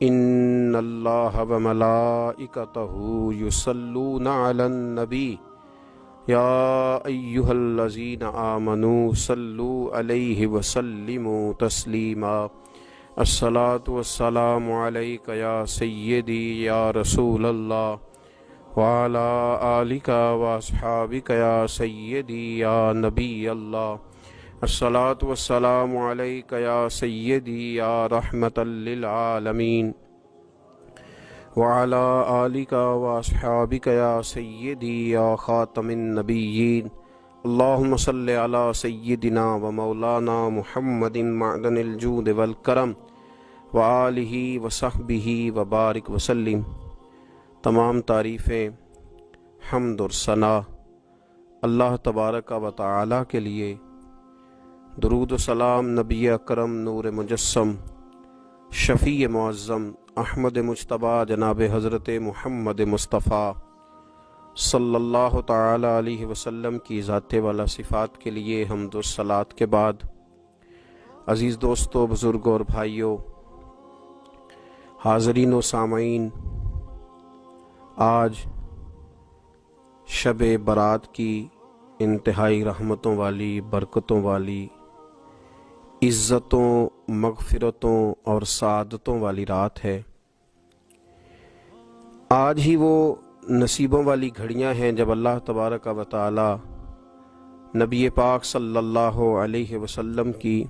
ان اللہ و ملائکتہ یصلون علی النبی یا ایہا الذین آمنوا صلوا علیہ وسلموا تسلیما الصلاۃ والسلام علیک یا سیدی یا رسول اللہ وعلی آلک واصحابک یا سیدی یا نبی اللہ الصلاۃ والسلام علیک یا سیدی یا رحمۃ للعالمین وعلی آلک واصحابک یا سیدی یا خاتم النبیین اللہم صلی علی سیدنا و مولانا محمد معدن الجود والکرم وآلہ وصحبہ وبارک وسلم۔ تمام تعریفیں، حمد اور ثنا اللہ تبارک و تعالی کے لیے، درود و سلام نبی اکرم نور مجسم شفیع معظم احمد مجتبیٰ جناب حضرت محمد مصطفیٰ صلی اللہ تعالی علیہ وسلم کی ذات والا صفات کے لیے حمد و صلات کے بعد، عزیز دوستو، بزرگوں اور بھائیوں، حاضرین و سامعین، آج شب برات کی انتہائی رحمتوں والی، برکتوں والی، عزتوں، مغفرتوں اور سعادتوں والی رات ہے۔ آج ہی وہ نصیبوں والی گھڑیاں ہیں جب اللہ تبارک و تعالی نبی پاک صلی اللہ علیہ وسلم کی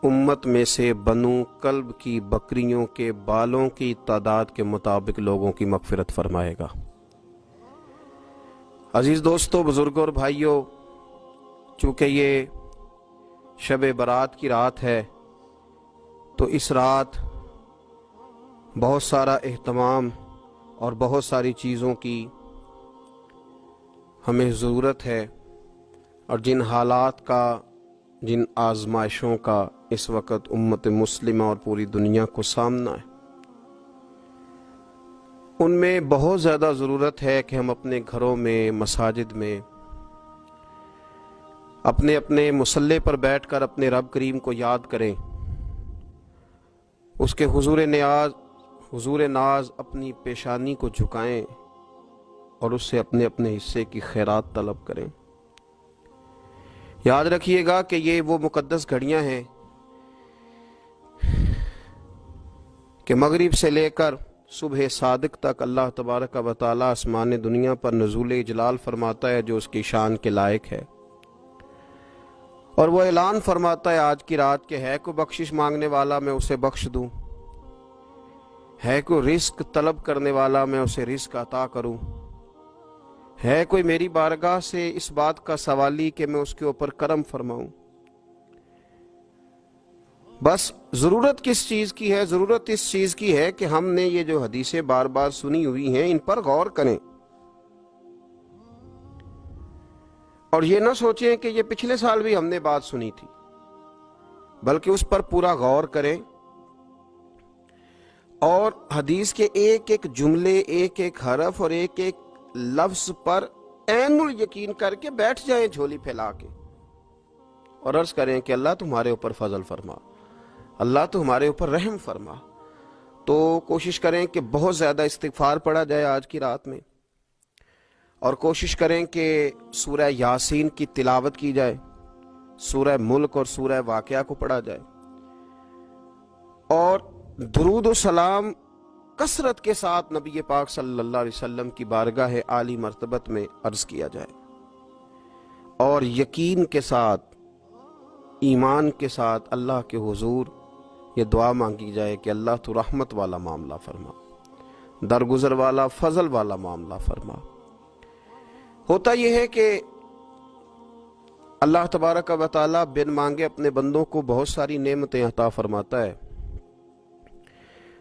امت میں سے بنو کلب کی بکریوں کے بالوں کی تعداد کے مطابق لوگوں کی مغفرت فرمائے گا۔ عزیز دوستو، بزرگوں اور بھائیوں، چونکہ یہ شب برات کی رات ہے تو اس رات بہت سارا اہتمام اور بہت ساری چیزوں کی ہمیں ضرورت ہے، اور جن حالات کا، جن آزمائشوں کا اس وقت امت مسلمہ اور پوری دنیا کو سامنا ہے، ان میں بہت زیادہ ضرورت ہے کہ ہم اپنے گھروں میں، مساجد میں، اپنے اپنے مصلی پر بیٹھ کر اپنے رب کریم کو یاد کریں، اس کے حضور ناز اپنی پیشانی کو جھکائیں اور اس سے اپنے اپنے حصے کی خیرات طلب کریں۔ یاد رکھیے گا کہ یہ وہ مقدس گھڑیاں ہیں کہ مغرب سے لے کر صبح صادق تک اللہ تبارک و تعالی آسمان دنیا پر نزول جلال فرماتا ہے جو اس کی شان کے لائق ہے، اور وہ اعلان فرماتا ہے آج کی رات کہ ہے کوئی بخشش مانگنے والا میں اسے بخش دوں، ہے کوئی رزق طلب کرنے والا میں اسے رزق عطا کروں، ہے کوئی میری بارگاہ سے اس بات کا سوالی کہ میں اس کے اوپر کرم فرماؤں۔ بس ضرورت کس چیز کی ہے؟ ضرورت اس چیز کی ہے کہ ہم نے یہ جو حدیثیں بار بار سنی ہوئی ہیں ان پر غور کریں، اور یہ نہ سوچیں کہ یہ پچھلے سال بھی ہم نے بات سنی تھی، بلکہ اس پر پورا غور کریں اور حدیث کے ایک ایک جملے، ایک ایک حرف اور ایک ایک لفظ پر عین الیقین کر کے بیٹھ جائیں جھولی پھیلا کے، اور عرض کریں کہ اللہ تمہارے اوپر فضل فرما، اللہ تو ہمارے اوپر رحم فرما۔ تو کوشش کریں کہ بہت زیادہ استغفار پڑھا جائے آج کی رات میں، اور کوشش کریں کہ سورہ یاسین کی تلاوت کی جائے، سورہ ملک اور سورہ واقعہ کو پڑھا جائے، اور درود و سلام کثرت کے ساتھ نبی پاک صلی اللہ علیہ وسلم کی بارگاہ عالی مرتبت میں عرض کیا جائے، اور یقین کے ساتھ، ایمان کے ساتھ اللہ کے حضور یہ دعا مانگی جائے کہ اللہ تو رحمت والا معاملہ فرما، درگزر والا، فضل والا معاملہ فرما۔ ہوتا یہ ہے کہ اللہ تبارک و تعالی بن مانگے اپنے بندوں کو بہت ساری نعمتیں عطا فرماتا ہے،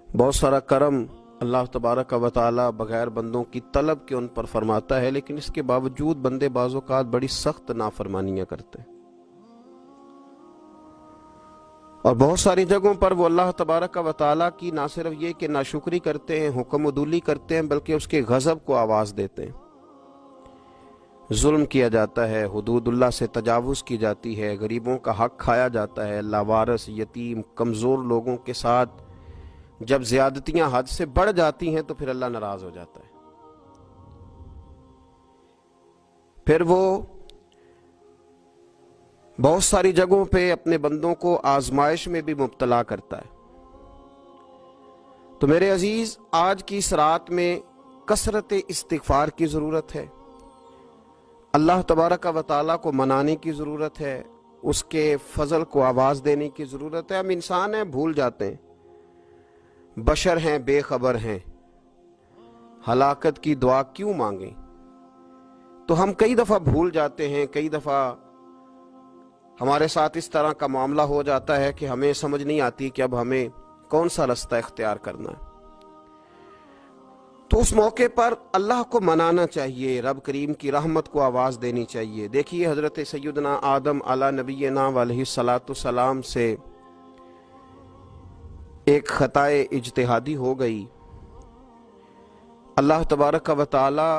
بہت سارا کرم اللہ تبارک و تعالی بغیر بندوں کی طلب کے ان پر فرماتا ہے، لیکن اس کے باوجود بندے بعض اوقات بڑی سخت نافرمانیاں کرتے ہیں، اور بہت ساری جگہوں پر وہ اللہ تبارک و تعالی کی نہ صرف یہ کہ ناشکری کرتے ہیں، حکم عدولی کرتے ہیں، بلکہ اس کے غضب کو آواز دیتے ہیں۔ ظلم کیا جاتا ہے، حدود اللہ سے تجاوز کی جاتی ہے، غریبوں کا حق کھایا جاتا ہے، لاوارث، یتیم، کمزور لوگوں کے ساتھ جب زیادتیاں حد سے بڑھ جاتی ہیں تو پھر اللہ ناراض ہو جاتا ہے، پھر وہ بہت ساری جگہوں پہ اپنے بندوں کو آزمائش میں بھی مبتلا کرتا ہے۔ تو میرے عزیز، آج کی اس رات میں کثرت استغفار کی ضرورت ہے، اللہ تبارک و تعالیٰ کو منانے کی ضرورت ہے، اس کے فضل کو آواز دینے کی ضرورت ہے۔ ہم انسان ہیں، بھول جاتے ہیں، بشر ہیں، بے خبر ہیں، ہلاکت کی دعا کیوں مانگیں؟ تو ہم کئی دفعہ بھول جاتے ہیں، کئی دفعہ ہمارے ساتھ اس طرح کا معاملہ ہو جاتا ہے کہ ہمیں سمجھ نہیں آتی کہ اب ہمیں کون سا رستہ اختیار کرنا ہے۔ تو اس موقع پر اللہ کو منانا چاہیے، رب کریم کی رحمت کو آواز دینی چاہیے۔ دیکھیے حضرت سیدنا آدم علی نبینا علیہ الصلاۃ والسلام سے ایک خطائے اجتہادی ہو گئی۔ اللہ تبارک و تعالی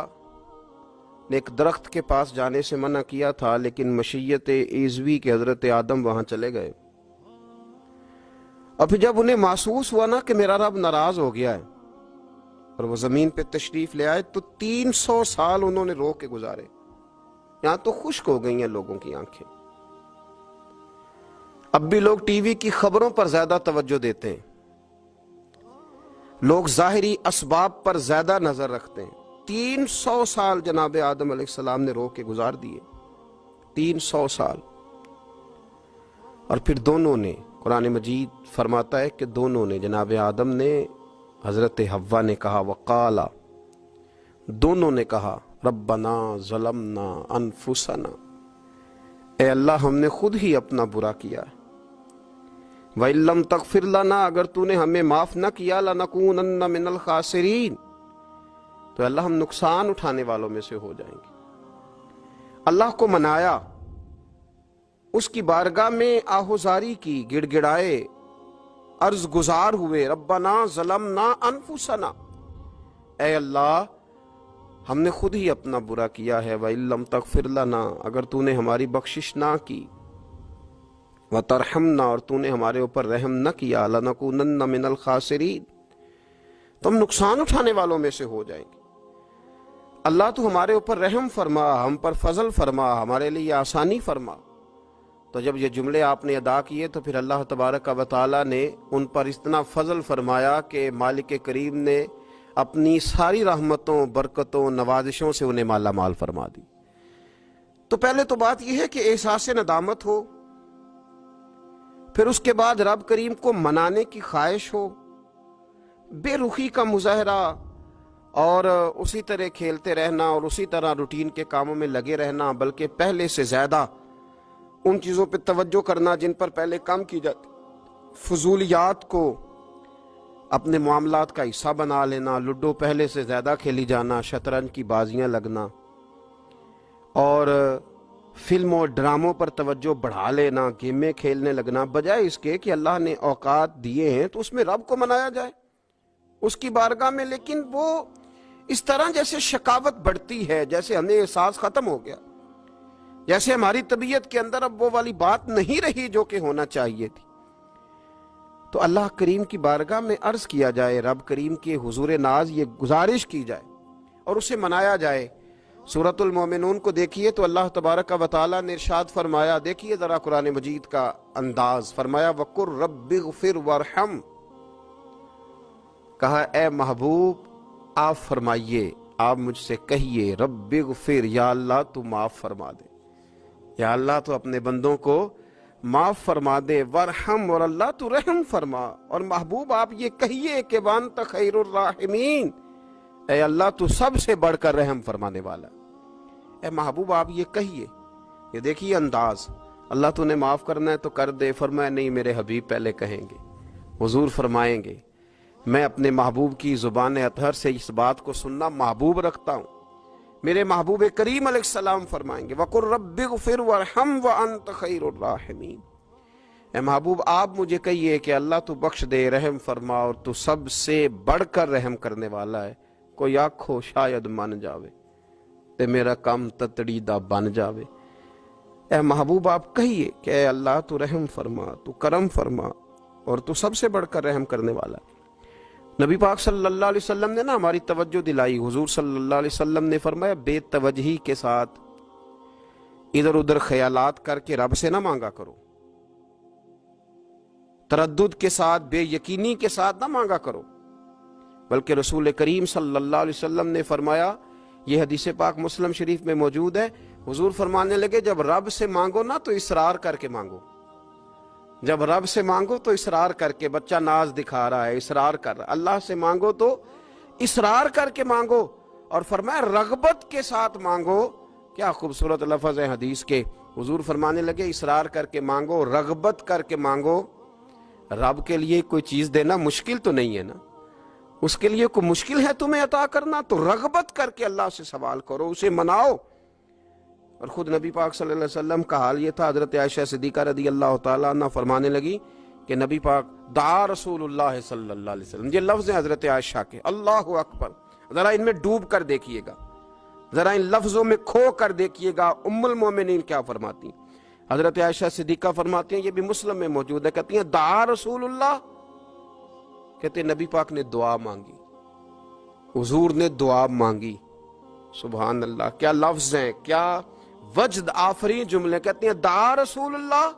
نے ایک درخت کے پاس جانے سے منع کیا تھا، لیکن مشیت عزوی کے حضرت آدم وہاں چلے گئے، اور پھر جب انہیں محسوس ہوا نا کہ میرا رب ناراض ہو گیا ہے اور وہ زمین پہ تشریف لے آئے، تو 300 سال انہوں نے رو کے گزارے۔ یہاں تو خشک ہو گئی ہیں لوگوں کی آنکھیں۔ اب بھی لوگ ٹی وی کی خبروں پر زیادہ توجہ دیتے ہیں، لوگ ظاہری اسباب پر زیادہ نظر رکھتے ہیں۔ 300 سال جناب آدم علیہ السلام نے رو کے گزار دیے، 300 سال۔ اور پھر دونوں نے، قرآن مجید فرماتا ہے کہ دونوں نے، جناب آدم نے، حضرت حوا نے کہا، وقالا، دونوں نے کہا، ربنا ظلمنا انفسنا، اے اللہ ہم نے خود ہی اپنا برا کیا ہے، وَإِن لَّمْ تَغْفِرْ لَنَا، اگر تو نے ہمیں معاف نہ کیا، لَنَكُونَنَّ مِنَ الْخَاسِرِينَ، تو اللہ ہم نقصان اٹھانے والوں میں سے ہو جائیں گے۔ اللہ کو منایا، اس کی بارگاہ میں آہوزاری کی، گڑ گڑائے، عرض گزار ہوئے، ربنا ظلمنا انفسنا، اے اللہ ہم نے خود ہی اپنا برا کیا ہے، وَإِن لَّمْ تَغْفِرْ لَنَا، اگر تو نے ہماری بخشش نہ کی، وَتَرْحَمْنَا، اور تو نے ہمارے اوپر رحم نہ کیا، لَنَكُونَنَّ مِنَ الْخَاسِرِينَ، تو ہم نقصان اٹھانے والوں میں سے ہو جائیں گے۔ اللہ تو ہمارے اوپر رحم فرما، ہم پر فضل فرما، ہمارے لیے آسانی فرما۔ تو جب یہ جملے آپ نے ادا کیے تو پھر اللہ تبارک و تعالیٰ نے ان پر اتنا فضل فرمایا کہ مالک کریم نے اپنی ساری رحمتوں، برکتوں، نوازشوں سے انہیں مالا مال فرما دی۔ تو پہلے تو بات یہ ہے کہ احساس ندامت ہو، پھر اس کے بعد رب کریم کو منانے کی خواہش ہو، بے رخی کا مظاہرہ، اور اسی طرح کھیلتے رہنا اور اسی طرح روٹین کے کاموں میں لگے رہنا، بلکہ پہلے سے زیادہ ان چیزوں پہ توجہ کرنا جن پر پہلے کام کی جاتی، فضولیات کو اپنے معاملات کا حصہ بنا لینا، لڈو پہلے سے زیادہ کھیلی جانا، شطرنج کی بازیاں لگنا، اور فلموں اور ڈراموں پر توجہ بڑھا لینا، گیمیں کھیلنے لگنا، بجائے اس کے کہ اللہ نے اوقات دیے ہیں تو اس میں رب کو منایا جائے اس کی بارگاہ میں۔ لیکن وہ اس طرح جیسے شکاوت بڑھتی ہے، جیسے ہمیں احساس ختم ہو گیا، جیسے ہماری طبیعت کے اندر اب وہ والی بات نہیں رہی جو کہ ہونا چاہیے تھی۔ تو اللہ کریم کی بارگاہ میں عرض کیا جائے، رب کریم کے حضور ناز یہ گزارش کی جائے اور اسے منایا جائے۔ سورۃ المومنون کو دیکھیے تو اللہ تبارک و تعالیٰ نے ارشاد فرمایا، دیکھیے ذرا قرآن مجید کا انداز، فرمایا وَقُلْ رَبِّ اغْفِرْ وَارْحَمْ، کہا اے محبوب آپ فرمائیے، آپ مجھ سے کہیے، رب اغفر، یا اللہ تو معاف فرما دے، یا اللہ تو اپنے بندوں کو معاف فرما دے، ورحم، اور اللہ تو رحم فرما۔ اور محبوب آپ یہ کہیے کہ وانت خیر الراحمین، اے اللہ تو سب سے بڑھ کر رحم فرمانے والا، اے محبوب آپ یہ کہیے۔ یہ دیکھیے انداز، اللہ تو نے معاف کرنا ہے تو کر دے، فرمایا نہیں میرے حبیب پہلے کہیں گے، حضور فرمائیں گے، میں اپنے محبوب کی زبان اطہر سے اس بات کو سننا محبوب رکھتا ہوں۔ میرے محبوب کریم علیہ السلام فرمائیں گے وَقُلْ رَبِّ اغْفِرْ وَارْحَمْ وَأَنْتَ خَيْرُ الرَّاحِمِينَ، اے محبوب آپ مجھے کہیے کہ اللہ تو بخش دے، رحم فرما، اور تو سب سے بڑھ کر رحم کرنے والا ہے۔ کوئی آنکھو شاید من جاوے تے میرا کام تتڑیدہ بن جاوے، اے محبوب آپ کہیے کہ اے اللہ تو رحم فرما، تو کرم فرما، اور تو سب سے بڑھ کر رحم کرنے والا ہے۔ نبی پاک صلی اللہ علیہ وسلم نے نا ہماری توجہ دلائی. حضور صلی اللہ علیہ وسلم نے فرمایا بے توجہی کے ساتھ ادھر ادھر خیالات کر کے رب سے نہ مانگا کرو، تردد کے ساتھ بے یقینی کے ساتھ نہ مانگا کرو، بلکہ رسول کریم صلی اللہ علیہ وسلم نے فرمایا، یہ حدیث پاک مسلم شریف میں موجود ہے، حضور فرمانے لگے جب رب سے مانگو نا تو اصرار کر کے مانگو. جب رب سے مانگو تو اصرار کر کے، بچہ ناز دکھا رہا ہے اصرار کر رہا ہے، اللہ سے مانگو تو اصرار کر کے مانگو. اور فرمایا رغبت کے ساتھ مانگو. کیا خوبصورت لفظ ہے حدیث کے. حضور فرمانے لگے اصرار کر کے مانگو، رغبت کر کے مانگو. رب کے لیے کوئی چیز دینا مشکل تو نہیں ہے نا، اس کے لیے کوئی مشکل ہے تمہیں عطا کرنا؟ تو رغبت کر کے اللہ سے سوال کرو، اسے مناؤ. اور خود نبی پاک صلی اللہ علیہ وسلم کا حال یہ تھا. حضرت عائشہ صدیقہ رضی اللہ تعالیٰ عنہ فرمانے لگی کہ نبی پاک دعا رسول اللہ صلی اللہ علیہ وسلم. یہ لفظ ہیں حضرت عائشہ کے. اللہ اکبر. ذرا ان میں ڈوب کر دیکھیے گا، ذرا ان لفظوں میں کھو کر دیکھیے گا ام المومنین کیا فرماتی. حضرت عائشہ صدیقہ فرماتی ہیں، یہ بھی مسلم میں موجود ہے، کہتی ہیں دعا رسول اللہ، کہتے ہیں نبی پاک نے دعا مانگی، حضور نے دعا مانگی. سبحان اللہ، کیا لفظ ہیں، کیا وجد آفرین جملے. کہتے ہیں دعا رسول اللہ،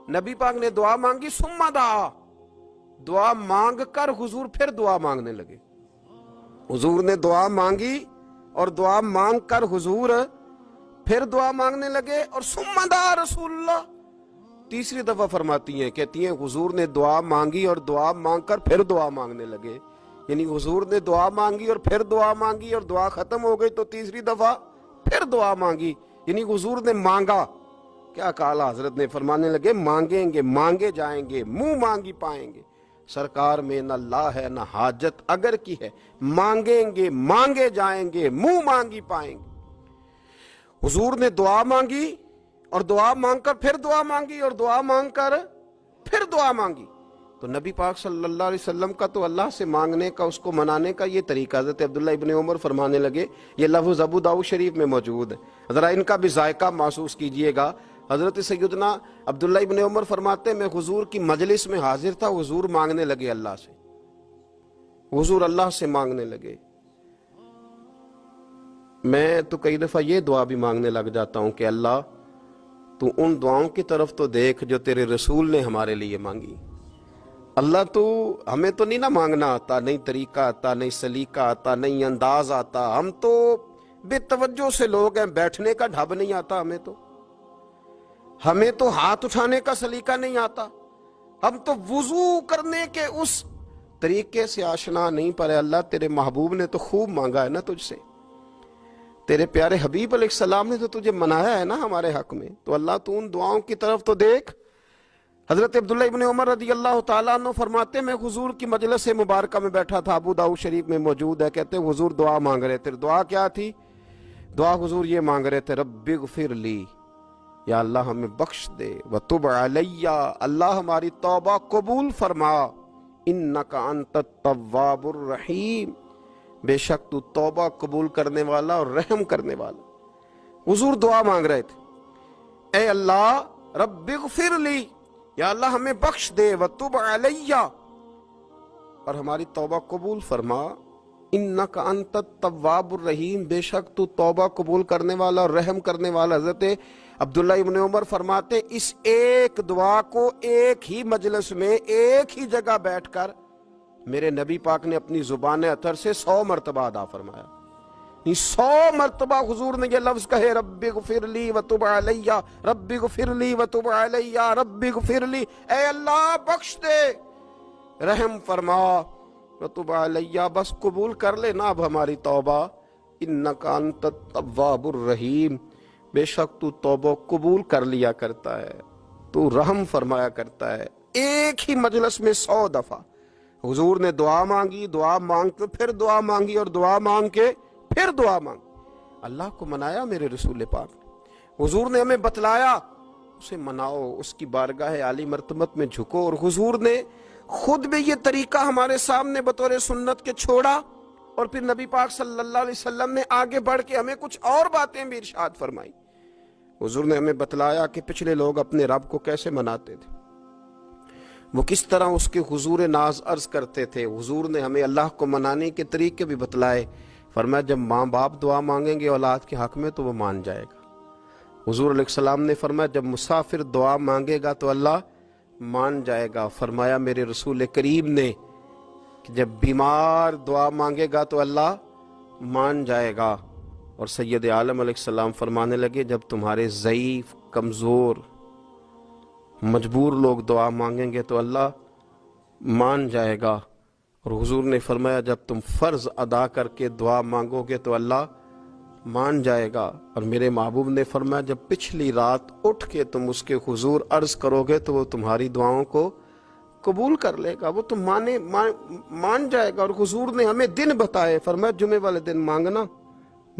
نبی پاک نے دعا مانگی، ثم دعا، دعا مانگ کر حضور پھر دعا مانگنے لگے. حضور نے دعا مانگی اور دعا مانگ کر حضور پھر دعا مانگنے لگے. اور ثم دعا رسول اللہ تیسری دفعہ فرماتی ہیں، کہتی ہیں حضور نے دعا مانگی اور دعا مانگ کر پھر دعا مانگنے لگے. یعنی حضور نے دعا مانگی اور پھر دعا مانگی اور دعا ختم ہو گئی تو تیسری دفعہ پھر دعا مانگی. یعنی حضور نے مانگا. کیا کہا حضرت نے؟ فرمانے لگے مانگیں گے مانگے جائیں گے، منہ مانگی پائیں گے. سرکار میں نہ لا ہے نہ حاجت اگر کی ہے، مانگیں گے مانگے جائیں گے، منہ مانگی پائیں گے. حضور نے دعا مانگی اور دعا مانگ کر پھر دعا مانگی اور دعا مانگ کر پھر دعا مانگی. تو نبی پاک صلی اللہ علیہ وسلم کا تو اللہ سے مانگنے کا، اس کو منانے کا یہ طریقہ. حضرت عبداللہ ابن عمر فرمانے لگے، یہ لفظ ابو داؤد شریف میں موجود ہے، ذرا ان کا بھی ذائقہ محسوس کیجئے گا. حضرت سیدنا عبداللہ ابن عمر فرماتے ہیں میں حضور کی مجلس میں حاضر تھا، حضور مانگنے لگے اللہ سے، حضور اللہ سے مانگنے لگے. میں تو کئی دفعہ یہ دعا بھی مانگنے لگ جاتا ہوں کہ اللہ تو ان دعاؤں کی طرف تو دیکھ جو تیرے رسول نے ہمارے لیے مانگی. اللہ تو ہمیں تو نہیں نہ مانگنا آتا، نہیں طریقہ آتا، نہیں سلیقہ آتا، نہیں انداز آتا. ہم تو بے توجہ سے لوگ ہیں، بیٹھنے کا ڈھب نہیں آتا ہمیں تو ہاتھ اٹھانے کا سلیقہ نہیں آتا، ہم تو وضو کرنے کے اس طریقے سے آشنا نہیں. پر اللہ تیرے محبوب نے تو خوب مانگا ہے نا تجھ سے، تیرے پیارے حبیب علیہ السلام نے تو تجھے منایا ہے نا ہمارے حق میں. تو اللہ تو ان دعاؤں کی طرف تو دیکھ. حضرت عبداللہ ابن عمر رضی اللہ تعالیٰ عنہ فرماتے میں حضور کی مجلس مبارکہ میں بیٹھا تھا، ابو داؤد شریف میں موجود ہے. کہتے ہیں حضور دعا مانگ رہے تھے. دعا کیا تھی؟ دعا حضور یہ مانگ رہے تھے، رب اغفر لی، یا اللہ ہمیں بخش دے، وتب علی، اللہ ہماری توبہ قبول فرما، انک انت التواب الرحیم، بے شک تو توبہ قبول کرنے والا اور رحم کرنے والا. حضور دعا مانگ رہے تھے، اے اللہ رب اغفر لی، یا اللہ ہمیں بخش دے، وتب علی، اور ہماری توبہ قبول فرما، انک انت التواب الرحیم، بے شک تو توبہ قبول کرنے والا اور رحم کرنے والا. حضرت عبداللہ ابن عمر فرماتے اس ایک دعا کو ایک ہی مجلس میں ایک ہی جگہ بیٹھ کر میرے نبی پاک نے اپنی زبان اطہر سے 100 مرتبہ ادا فرمایا. 100 مرتبہ حضور نے یہ لفظ کہے، رب اغفر لی وتب علی، رب اغفر لی وتب علی، رب اغفر لی، اے اللہ بخش دے، رحم فرما، وتب علی، بس قبول کر لے نا اب ہماری توبہ، انک انت التواب الرحیم، بے شک تو توبہ قبول کر لیا کرتا ہے، تو رحم فرمایا کرتا ہے. ایک ہی مجلس میں 100 دفعہ حضور نے دعا مانگی، دعا مانگ کے پھر دعا مانگی اور دعا مانگ کے پھر دعا مانگی. اللہ کو منایا میرے رسول پاک نے، حضور نے ہمیں بتلایا، اسے مناؤ، اس کی بارگاہ عالی مرتبت میں جھکو. اور حضور نے خود بھی یہ طریقہ ہمارے سامنے بطور سنت کے چھوڑا، اور پھر نبی پاک صلی اللہ علیہ وسلم نے آگے بڑھ کے ہمیں کچھ اور باتیں بھی ارشاد فرمائی. حضور نے ہمیں بتلایا کہ پچھلے لوگ اپنے رب کو کیسے مناتے تھے. وہ کس طرح اس کے حضور ناز عرض کرتے تھے. حضور نے ہمیں اللہ کو منانے کے طریقے بھی بتلائے. فرمایا جب ماں باپ دعا مانگیں گے اولاد کے حق میں تو وہ مان جائے گا. حضور علیہ السلام نے فرمایا جب مسافر دعا مانگے گا تو اللہ مان جائے گا. فرمایا میرے رسول کریم نے کہ جب بیمار دعا مانگے گا تو اللہ مان جائے گا. اور سید عالم علیہ السلام فرمانے لگے جب تمہارے ضعیف، کمزور، مجبور لوگ دعا مانگیں گے تو اللہ مان جائے گا. اور حضور نے فرمایا جب تم فرض ادا کر کے دعا مانگو گے تو اللہ مان جائے گا. اور میرے محبوب نے فرمایا جب پچھلی رات اٹھ کے تم اس کے حضور عرض کرو گے تو وہ تمہاری دعاؤں کو قبول کر لے گا، وہ تم مان جائے گا. اور حضور نے ہمیں دن بتائے. فرمایا جمعے والے دن مانگنا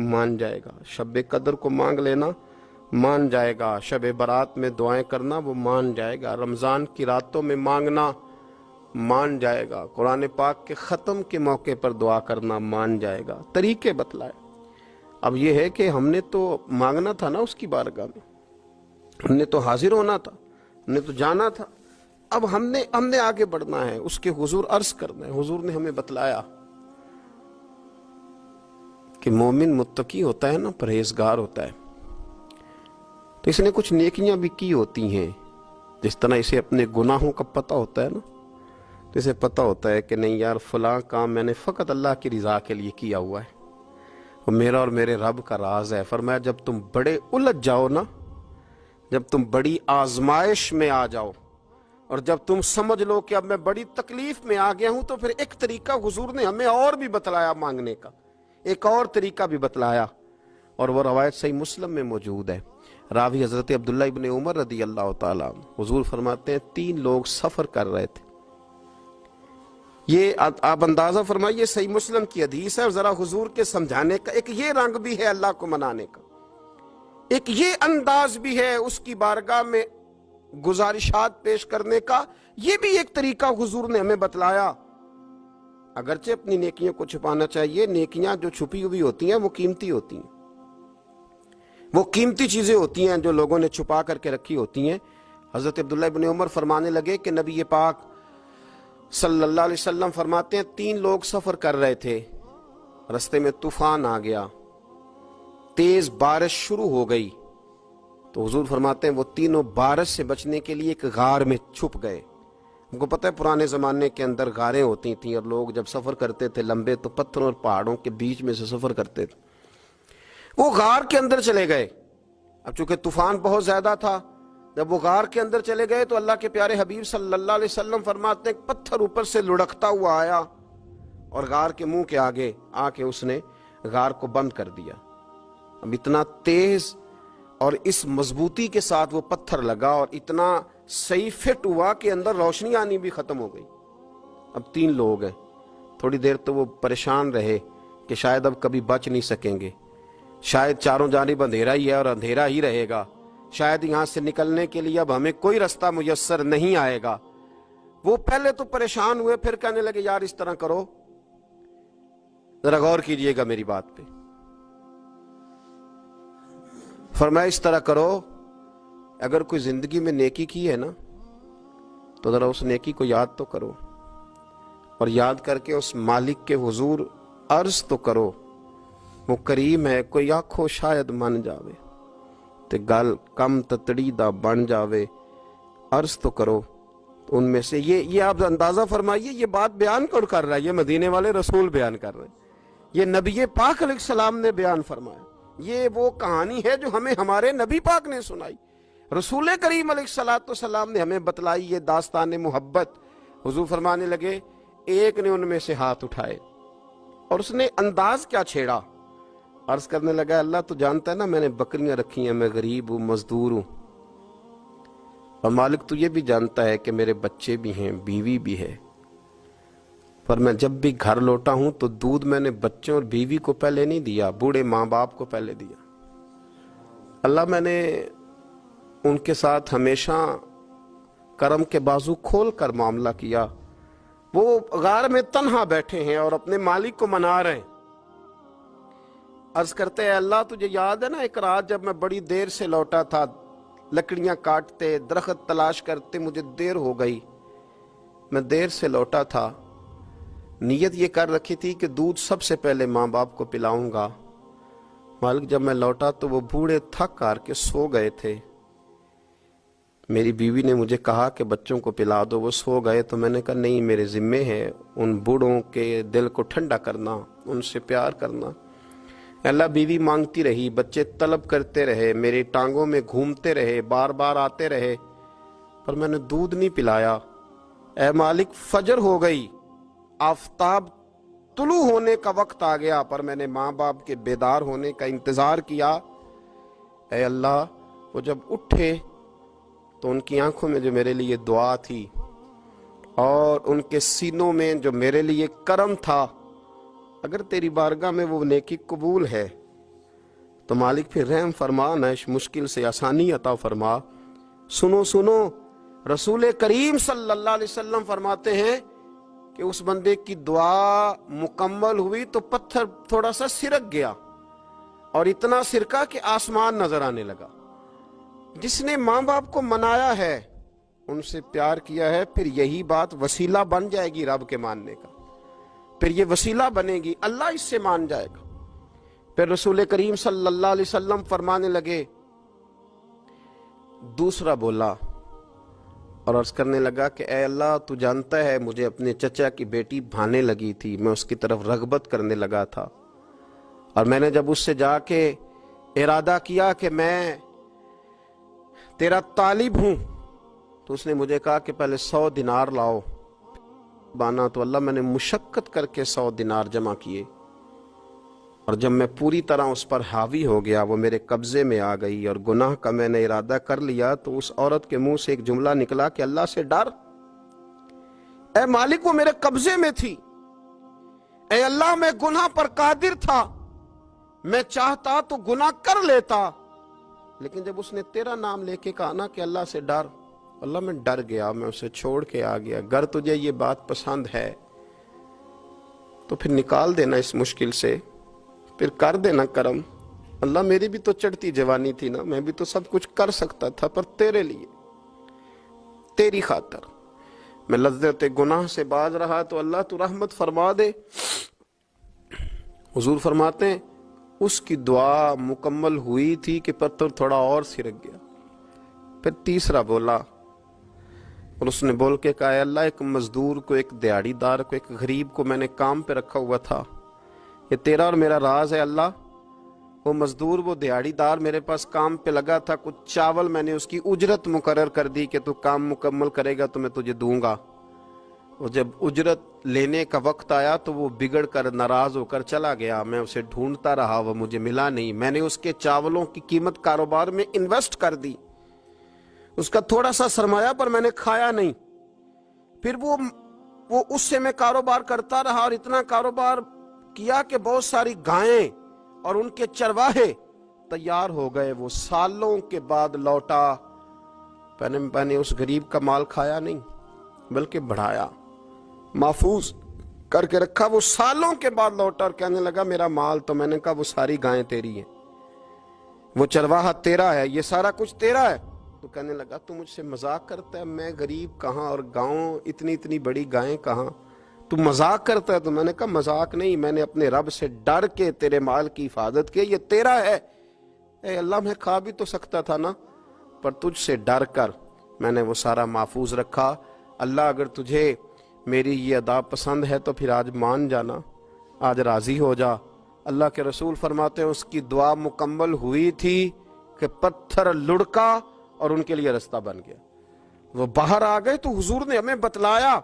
مان جائے گا، شب قدر کو مانگ لینا مان جائے گا، شب برات میں دعائیں کرنا وہ مان جائے گا، رمضان کی راتوں میں مانگنا مان جائے گا، قرآن پاک کے ختم کے موقع پر دعا کرنا مان جائے گا. طریقے بتلائے. اب یہ ہے کہ ہم نے تو مانگنا تھا نا اس کی بارگاہ میں، ہم نے تو حاضر ہونا تھا، ہم نے تو جانا تھا. اب ہم نے آگے بڑھنا ہے، اس کے حضور عرض کرنا ہے. حضور نے ہمیں بتلایا کہ مومن متقی ہوتا ہے نا، پرہیزگار ہوتا ہے، تو اس نے کچھ نیکیاں بھی کی ہوتی ہیں. جس طرح اسے اپنے گناہوں کا پتہ ہوتا ہے نا، تو اسے پتہ ہوتا ہے کہ نہیں یار فلاں کام میں نے فقط اللہ کی رضا کے لیے کیا ہوا ہے، وہ میرا اور میرے رب کا راز ہے. فرمایا جب تم بڑے الجھ جاؤ نا، جب تم بڑی آزمائش میں آ جاؤ اور جب تم سمجھ لو کہ اب میں بڑی تکلیف میں آ گیا ہوں، تو پھر ایک طریقہ حضور نے ہمیں اور بھی بتلایا مانگنے کا، ایک اور طریقہ بھی بتلایا. اور وہ روایت صحیح مسلم میں موجود ہے. راوی حضرت عبداللہ ابن عمر رضی اللہ تعالیٰ عنہ. حضور فرماتے ہیں 3 لوگ سفر کر رہے تھے. یہ آپ اندازہ فرمائیے صحیح مسلم کی حدیث ہے، اور ذرا حضور کے سمجھانے کا ایک یہ رنگ بھی ہے اللہ کو منانے کا، ایک یہ انداز بھی ہے اس کی بارگاہ میں گزارشات پیش کرنے کا. یہ بھی ایک طریقہ حضور نے ہمیں بتلایا. اگرچہ اپنی نیکیوں کو چھپانا چاہیے، نیکیاں جو چھپی ہوئی ہوتی ہیں وہ قیمتی ہوتی ہیں، وہ قیمتی چیزیں ہوتی ہیں جو لوگوں نے چھپا کر کے رکھی ہوتی ہیں. حضرت عبداللہ ابن عمر فرمانے لگے کہ نبی پاک صلی اللہ علیہ وسلم فرماتے ہیں 3 لوگ سفر کر رہے تھے، رستے میں طوفان آ گیا، تیز بارش شروع ہو گئی. تو حضور فرماتے ہیں وہ تینوں بارش سے بچنے کے لیے ایک غار میں چھپ گئے. ان کو پتہ ہے پرانے زمانے کے اندر غاریں ہوتی تھیں، اور لوگ جب سفر کرتے تھے لمبے تو پتھروں اور پہاڑوں کے بیچ میں سے سفر کرتے تھے. وہ غار کے اندر چلے گئے. اب چونکہ طوفان بہت زیادہ تھا، جب وہ غار کے اندر چلے گئے تو اللہ کے پیارے حبیب صلی اللہ علیہ وسلم فرماتے ہیں ایک پتھر اوپر سے لڑکتا ہوا آیا اور غار کے منہ کے آگے آ کے اس نے غار کو بند کر دیا. اب اتنا تیز اور اس مضبوطی کے ساتھ وہ پتھر لگا اور اتنا صحیح فٹ ہوا کہ اندر روشنی آنی بھی ختم ہو گئی. اب 3 لوگ ہیں. تھوڑی دیر تو وہ پریشان رہے کہ شاید اب کبھی بچ نہیں سکیں گے، شاید چاروں جانب اندھیرا ہی ہے اور اندھیرا ہی رہے گا، شاید یہاں سے نکلنے کے لیے اب ہمیں کوئی رستہ میسر نہیں آئے گا. وہ پہلے تو پریشان ہوئے، پھر کہنے لگے یار اس طرح کرو، ذرا غور کیجئے گا میری بات پہ. فرمایا اس طرح کرو، اگر کوئی زندگی میں نیکی کی ہے نا تو ذرا اس نیکی کو یاد تو کرو، اور یاد کر کے اس مالک کے حضور عرض تو کرو. وہ کریم ہے، کوئی آنکھو شاید من جاوے تے گل کم تتڑی دا بن جاوے، عرض تو کرو. تو ان میں سے یہ آپ اندازہ فرمائیے یہ بات بیان کون کر رہا ہے؟ یہ مدینے والے رسول بیان کر رہے ہیں، یہ نبی پاک علیہ السلام نے بیان فرمایا. یہ وہ کہانی ہے جو ہمیں ہمارے نبی پاک نے سنائی، رسول کریم علیہ السلام نے ہمیں بتلائی. یہ داستان محبت. حضور فرمانے لگے ایک نے ان میں سے ہاتھ اٹھائے اور اس نے انداز کیا چھیڑا، عرض کرنے لگا اللہ تو جانتا ہے نا میں نے بکریاں رکھی ہیں، میں غریب ہوں، مزدور ہوں، اور مالک تو یہ بھی جانتا ہے کہ میرے بچے بھی ہیں، بیوی بھی ہے، پر میں جب بھی گھر لوٹا ہوں تو دودھ میں نے بچوں اور بیوی کو پہلے نہیں دیا، بوڑھے ماں باپ کو پہلے دیا. اللہ میں نے ان کے ساتھ ہمیشہ کرم کے بازو کھول کر معاملہ کیا. وہ غار میں تنہا بیٹھے ہیں اور اپنے مالک کو منا رہے ہیں. عرض کرتے ہیں اللہ تجھے یاد ہے نا ایک رات جب میں بڑی دیر سے لوٹا تھا، لکڑیاں کاٹتے، درخت تلاش کرتے، مجھے دیر ہو گئی، میں دیر سے لوٹا تھا، نیت یہ کر رکھی تھی کہ دودھ سب سے پہلے ماں باپ کو پلاؤں گا۔ مالک جب میں لوٹا تو وہ بوڑھے تھک کر کے سو گئے تھے۔ میری بیوی نے مجھے کہا کہ بچوں کو پلا دو، وہ سو گئے۔ تو میں نے کہا نہیں، میرے ذمے ہے ان بوڑھوں کے دل کو ٹھنڈا کرنا، ان سے پیار کرنا۔ اللہ، بیوی مانگتی رہی، بچے طلب کرتے رہے، میری ٹانگوں میں گھومتے رہے، بار بار آتے رہے، پر میں نے دودھ نہیں پلایا۔ اے مالک، فجر ہو گئی، آفتاب طلوع ہونے کا وقت آ گیا، پر میں نے ماں باپ کے بیدار ہونے کا انتظار کیا۔ اے اللہ، وہ جب اٹھے تو ان کی آنکھوں میں جو میرے لیے دعا تھی اور ان کے سینوں میں جو میرے لیے کرم تھا، اگر تیری بارگاہ میں وہ نیکی قبول ہے تو مالک پھر رحم فرما، نہ اس مشکل سے آسانی عطا فرما۔ سنو سنو، رسول کریم صلی اللہ علیہ وسلم فرماتے ہیں کہ اس بندے کی دعا مکمل ہوئی تو پتھر تھوڑا سا سرک گیا، اور اتنا سرکا کہ آسمان نظر آنے لگا۔ جس نے ماں باپ کو منایا ہے، ان سے پیار کیا ہے، پھر یہی بات وسیلہ بن جائے گی رب کے ماننے کا، پھر یہ وسیلہ بنے گی، اللہ اس سے مان جائے گا۔ پھر رسول کریم صلی اللہ علیہ وسلم فرمانے لگے، دوسرا بولا اور عرض کرنے لگا کہ اے اللہ، تو جانتا ہے مجھے اپنے چچا کی بیٹی بھانے لگی تھی، میں اس کی طرف رغبت کرنے لگا تھا، اور میں نے جب اس سے جا کے ارادہ کیا کہ میں تیرا طالب ہوں، تو اس نے مجھے کہا کہ پہلے 100 دینار لاؤ بانا۔ تو اللہ، میں نے مشقت کر کے 100 دینار جمع کیے، اور جب میں پوری طرح اس پر حاوی ہو گیا، وہ میرے قبضے میں آ گئی اور گناہ کا میں نے ارادہ کر لیا، تو اس عورت کے منہ سے ایک جملہ نکلا کہ اللہ سے ڈر۔ اے مالک، وہ میرے قبضے میں تھی، اے اللہ، میں گناہ پر قادر تھا، میں چاہتا تو گناہ کر لیتا، لیکن جب اس نے تیرا نام لے کے کہا نا کہ اللہ سے ڈر، اللہ میں ڈر گیا، میں اسے چھوڑ کے آ گیا۔ اگر تجھے یہ بات پسند ہے تو پھر نکال دینا اس مشکل سے، پھر کر دینا کرم۔ اللہ، میری بھی تو چڑھتی جوانی تھی نا، میں بھی تو سب کچھ کر سکتا تھا، پر تیرے لیے، تیری خاطر میں لذت گناہ سے باز رہا، تو اللہ تو رحمت فرما دے۔ حضور فرماتے ہیں اس کی دعا مکمل ہوئی تھی کہ پتھر تھوڑا اور سرک گیا۔ پھر تیسرا بولا، اور اس نے بول کے کہا، اے اللہ، ایک مزدور کو، ایک دیہڑی دار کو، ایک غریب کو میں نے کام پہ رکھا ہوا تھا، یہ تیرا اور میرا راز ہے اللہ۔ وہ مزدور، وہ دیہڑی دار میرے پاس کام پہ لگا تھا، کچھ چاول میں نے اس کی اجرت مقرر کر دی کہ تو کام مکمل کرے گا تو میں تجھے دوں گا۔ اور جب اجرت لینے کا وقت آیا تو وہ بگڑ کر، ناراض ہو کر چلا گیا، میں اسے ڈھونڈتا رہا، وہ مجھے ملا نہیں۔ میں نے اس کے چاولوں کی قیمت کاروبار میں انویسٹ کر دی، اس کا تھوڑا سا سرمایہ، پر میں نے کھایا نہیں۔ پھر وہ اس سے میں کاروبار کرتا رہا، اور اتنا کاروبار کیا کہ بہت ساری گائیں اور ان کے چرواہے تیار ہو گئے۔ وہ سالوں کے بعد لوٹا، میں نے اس غریب کا مال کھایا نہیں بلکہ بڑھایا، محفوظ کر کے رکھا۔ وہ سالوں کے بعد لوٹا اور کہنے لگا میرا مال، تو میں نے کہا وہ ساری گائیں تیری ہیں، وہ چرواہا تیرا ہے، یہ سارا کچھ تیرا ہے۔ تو کہنے لگا تو مجھ سے مذاق کرتا ہے، میں غریب کہاں اور گاؤں اتنی بڑی گائیں کہاں، تو مذاق کرتا ہے۔ تو میں نے کہا مذاق نہیں، میں نے اپنے رب سے ڈر کے تیرے مال کی حفاظت کی، یہ تیرا ہے۔ اے اللہ، میں کھا بھی تو سکتا تھا نا، پر تجھ سے ڈر کر میں نے وہ سارا محفوظ رکھا۔ اللہ، اگر تجھے میری یہ ادا پسند ہے تو پھر آج مان جانا، آج راضی ہو جا۔ اللہ کے رسول فرماتے ہیں اس کی دعا مکمل ہوئی تھی کہ پتھر لڑکا اور ان کے لیے رستہ بن گیا۔ وہ باہر آ گئے تو حضور نے ہمیں بتلایا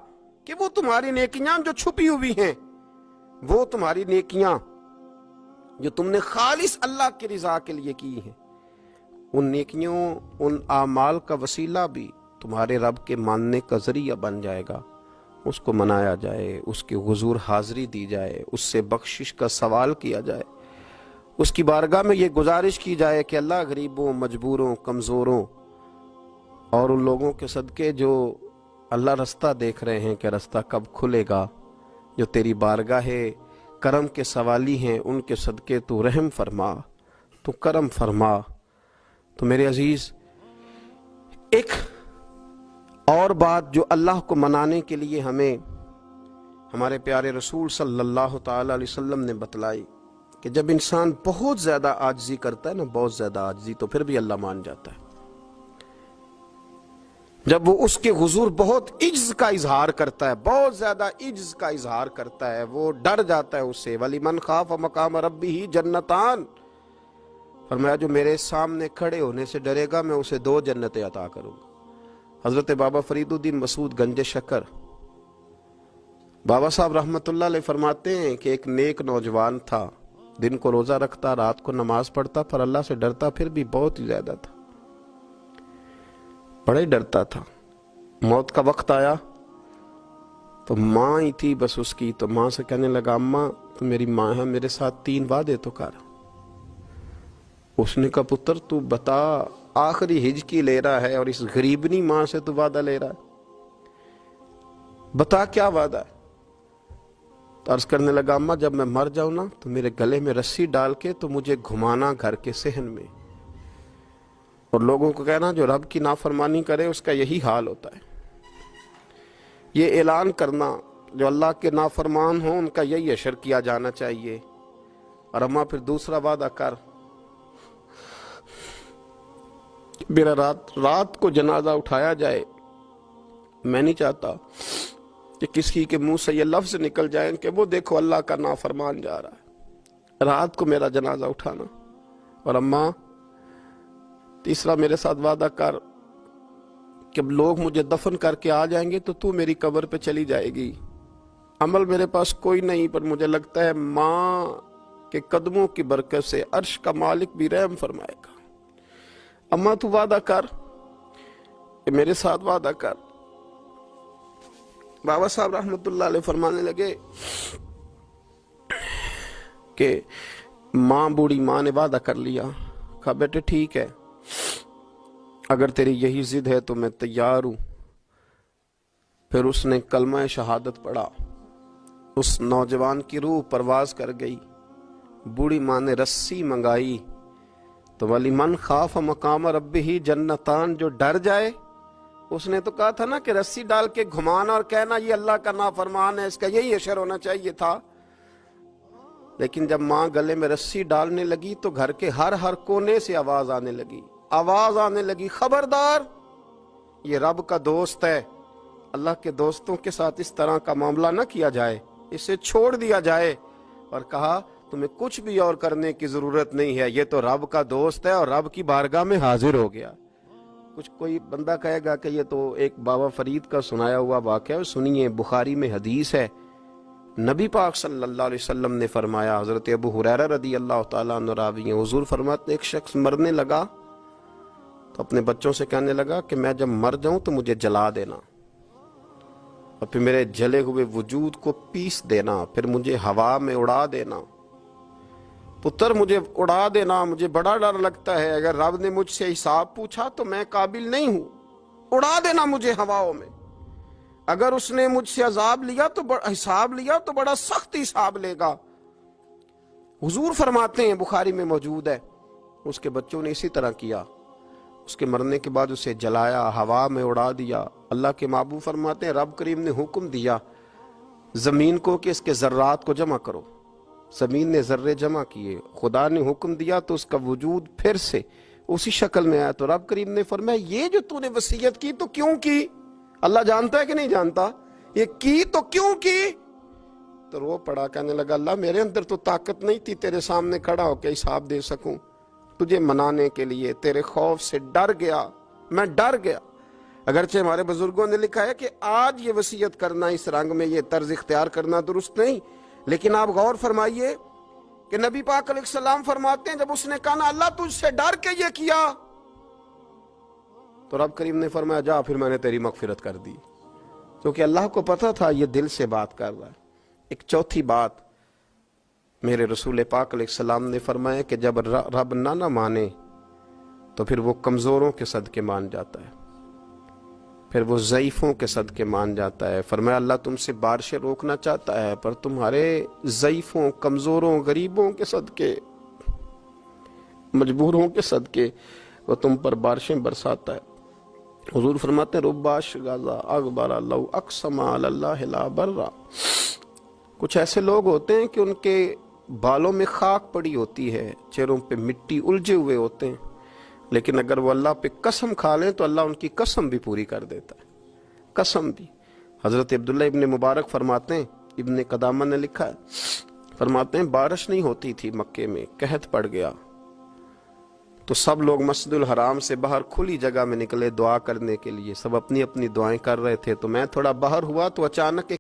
کہ وہ تمہاری نیکیاں جو چھپی ہوئی ہیں، وہ تمہاری نیکیاں جو تم نے خالص اللہ کی رضا کے لیے کی ہیں، ان نیکیوں، ان اعمال کا وسیلہ بھی تمہارے رب کے ماننے کا ذریعہ بن جائے گا۔ اس کو منایا جائے، اس کے حضور حاضری دی جائے، اس سے بخشش کا سوال کیا جائے، اس کی بارگاہ میں یہ گزارش کی جائے کہ اللہ، غریبوں، مجبوروں، کمزوروں اور ان لوگوں کے صدقے جو اللہ رستہ دیکھ رہے ہیں کہ رستہ کب کھلے گا، جو تیری بارگاہ کرم کے سوالی ہیں، ان کے صدقے تو رحم فرما، تو کرم فرما۔ تو میرے عزیز، ایک اور بات جو اللہ کو منانے کے لیے ہمیں ہمارے پیارے رسول صلی اللہ تعالی علیہ وسلم نے بتلائی کہ جب انسان بہت زیادہ عاجزی کرتا ہے نا، بہت زیادہ عاجزی، تو پھر بھی اللہ مان جاتا ہے۔ جب وہ اس کے حضور بہت عجز کا اظہار کرتا ہے، بہت زیادہ عجز کا اظہار کرتا ہے، وہ ڈر جاتا ہے اس سے۔ وَلِمَنْ خَافَ مَقَامَ رَبِّهِ جَنَّتَانِ، فرمایا جو میرے سامنے کھڑے ہونے سے ڈرے گا میں اسے 2 جنتیں عطا کروں گا۔ حضرت بابا فرید الدین مسعود گنج شکر بابا صاحب رحمت اللہ علیہ فرماتے ہیں کہ ایک نیک نوجوان تھا، دن کو روزہ رکھتا، رات کو نماز پڑھتا، پر اللہ سے ڈرتا پھر بھی بہت ہی زیادہ تھا، بڑا ہی ڈرتا تھا۔ موت کا وقت آیا تو ماں ہی تھی بس اس کی، تو ماں سے کہنے لگا اماں تو میری ماں ہے، میرے ساتھ 3 وعدے تو کر۔ اس نے کہا پتر تو بتا، آخری ہجکی لے رہا ہے اور اس غریبنی ماں سے تو وعدہ لے رہا ہے، بتا کیا وعدہ ہے؟ تو عرض کرنے لگا اماں جب میں مر جاؤں نا تو میرے گلے میں رسی ڈال کے تو مجھے گھمانا گھر کے صحن میں، اور لوگوں کو کہنا جو رب کی نافرمانی کرے اس کا یہی حال ہوتا ہے۔ یہ اعلان کرنا جو اللہ کے نافرمان ہوں ان کا یہی اشر کیا جانا چاہیے۔ اور اماں پھر دوسرا وعدہ کر، میرا رات کو جنازہ اٹھایا جائے، میں نہیں چاہتا کہ کسی کے منہ سے یہ لفظ نکل جائیں کہ وہ دیکھو اللہ کا نافرمان جا رہا ہے، رات کو میرا جنازہ اٹھانا۔ اور اماں تیسرا میرے ساتھ وعدہ کر کہ لوگ مجھے دفن کر کے آ جائیں گے تو میری قبر پہ چلی جائے گی، عمل میرے پاس کوئی نہیں، پر مجھے لگتا ہے ماں کے قدموں کی برکت سے عرش کا مالک بھی رحم فرمائے گا۔ اماں تو وعدہ کر کہ میرے ساتھ وعدہ کر۔ بابا صاحب رحمت اللہ علیہ فرمانے لگے کہ ماں، بوڑھی ماں نے وعدہ کر لیا، کہا بیٹے ٹھیک ہے، اگر تیری یہی ضد ہے تو میں تیار ہوں۔ پھر اس نے کلمہ شہادت پڑھا، اس نوجوان کی روح پرواز کر گئی، بوڑھی ماں نے رسی منگائی تو وَلِمَنْ خَافَ مَقَامَ رَبِّهِ جَنَّتَانِ، جو ڈر جائے، اس نے تو کہا تھا نا کہ رسی ڈال کے گھمانا اور کہنا یہ اللہ کا نافرمان ہے، اس کا یہی اشر ہونا چاہیے تھا۔ لیکن جب ماں گلے میں رسی ڈالنے لگی تو گھر کے ہر کونے سے آواز آنے لگی، خبردار یہ رب کا دوست ہے، اللہ کے دوستوں کے ساتھ اس طرح کا معاملہ نہ کیا جائے، اسے چھوڑ دیا جائے۔ اور کہا تمہیں کچھ بھی اور کرنے کی ضرورت نہیں ہے، یہ تو رب کا دوست ہے اور رب کی بارگاہ میں حاضر ہو گیا۔ کچھ کوئی بندہ کہے گا کہ یہ تو ایک بابا فرید کا سنایا ہوا واقعہ ہے، سنیے، بخاری میں حدیث ہے، نبی پاک صلی اللہ علیہ وسلم نے فرمایا، حضرت ابو ہریرہ رضی اللہ تعالیٰ عنہ راوی ہیں، حضور فرماتے ایک شخص مرنے لگا تو اپنے بچوں سے کہنے لگا کہ میں جب مر جاؤں تو مجھے جلا دینا، اور پھر میرے جلے ہوئے وجود کو پیس دینا، پھر مجھے ہوا میں اڑا دینا۔ پتر مجھے اڑا دینا، مجھے بڑا ڈر لگتا ہے، اگر رب نے مجھ سے حساب پوچھا تو میں قابل نہیں ہوں، اڑا دینا مجھے ہواؤں میں۔ اگر اس نے مجھ سے عذاب لیا تو حساب لیا تو بڑا سخت حساب لے گا۔ حضور فرماتے ہیں، بخاری میں موجود ہے، اس کے بچوں نے اسی طرح کیا، اس کے مرنے کے بعد اسے جلایا، ہوا میں اڑا دیا۔ اللہ کے محبوب فرماتے ہیں رب کریم نے حکم دیا زمین کو کہ اس کے ذرات کو جمع کرو، زمین نے ذرے جمع کیے، خدا نے حکم دیا تو اس کا وجود پھر سے اسی شکل میں آیا۔ تو رب کریم نے فرمایا یہ جو تو نے وصیت کی تو کیوں کی؟ اللہ جانتا ہے کہ نہیں جانتا؟ یہ کی تو کیوں کی؟ تو رو پڑا، کہنے لگا اللہ میرے اندر تو طاقت نہیں تھی تیرے سامنے کھڑا ہو کے حساب دے سکوں، تجھے منانے کے لیے تیرے خوف سے ڈر گیا، میں ڈر گیا۔ اگرچہ ہمارے بزرگوں نے لکھا ہے کہ آج یہ وصیت کرنا، اس رنگ میں یہ طرز اختیار کرنا درست نہیں، لیکن آپ غور فرمائیے کہ نبی پاک علیہ السلام فرماتے ہیں جب اس نے کہا نا اللہ تجھ سے ڈر کے یہ کیا، تو رب کریم نے فرمایا جا پھر میں نے تیری مغفرت کر دی، کیونکہ اللہ کو پتا تھا یہ دل سے بات کر رہا ہے۔ ایک چوتھی بات میرے رسول پاک علیہ السلام نے فرمایا کہ جب رب نہ مانے تو پھر وہ کمزوروں کے صدقے مان جاتا ہے، پھر وہ ضعیفوں کے صدقے مان جاتا ہے۔ فرمایا اللہ تم سے بارشیں روکنا چاہتا ہے پر تمہارے ضعیفوں، کمزوروں، غریبوں کے صدقے، مجبوروں کے صدقے وہ تم پر بارشیں برساتا ہے۔ حضور فرماتے ہیں ربا اشغاذا اغبر لو اقسم علی اللہ لا برا، کچھ ایسے لوگ ہوتے ہیں کہ ان کے بالوں میں خاک پڑی ہوتی ہے، چہروں پہ مٹی الجھے ہوئے ہوتے ہیں، لیکن اگر وہ اللہ پہ قسم کھا لیں تو اللہ ان کی قسم بھی پوری کر دیتا ہے، قسم بھی۔ حضرت عبداللہ ابن مبارک فرماتے ہیں، ابن قدامہ نے لکھا ہے، فرماتے ہیں بارش نہیں ہوتی تھی مکے میں، قحط پڑ گیا تو سب لوگ مسجد الحرام سے باہر کھلی جگہ میں نکلے دعا کرنے کے لیے، سب اپنی اپنی دعائیں کر رہے تھے، تو میں تھوڑا باہر ہوا تو اچانک